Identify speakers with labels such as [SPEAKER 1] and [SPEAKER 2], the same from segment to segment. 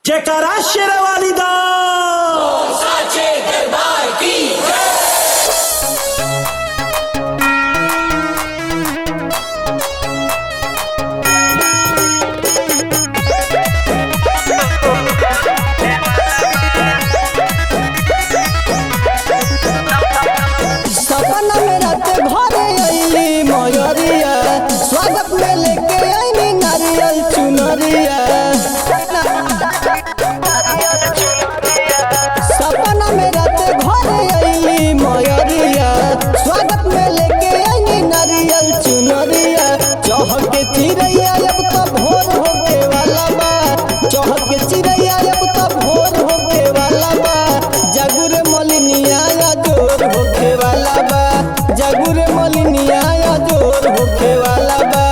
[SPEAKER 1] जयकारा शेरवाली दा
[SPEAKER 2] साचे दरबार की
[SPEAKER 3] सपना में रात भरे अइली मयूरिया, स्वागत में लेके आईनी नारियल चुनरिया। सपना में रात भरे अइली मयूरिया, स्वागत में लेके आईनी नारियल चुनरिया। चहक के चिड़ैया अब तो भोर होके वाला बा, चहक के चिड़ैया अब तो भोर होके वाला बा। जगुर मलिनिया जोर होके वाला बा, जगुर मलिनिया जोर होके वाला बा।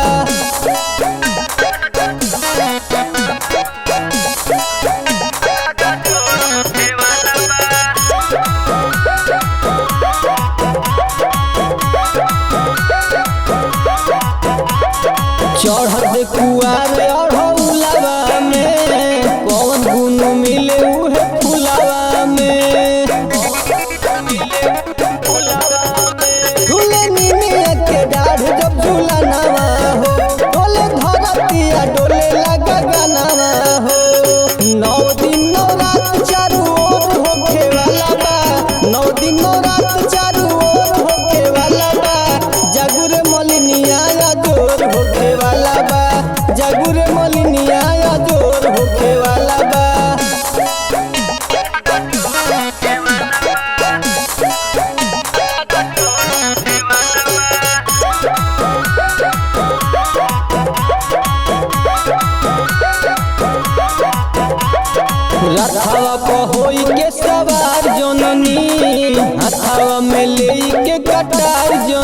[SPEAKER 3] चढ़त कुआर अढ़ौलावा में, कौन गुन मिले उहे फुलावा में। झूले निमिया के डाढ़ जब झूला नवा हो, डोले धरतिया डोले लगा गनवा हो। 9 दिन 9 रात चारू ओर होके वाला बा, 9 दिन 9 रात चारू ओर होके वाला बा। जगुर मलिनिया जोर होके वाला बा, जगुर मलिनिया जोर होके वाला बा। रथवा पर होई के सवार जननी, हथवा में लेई के कटार जननी।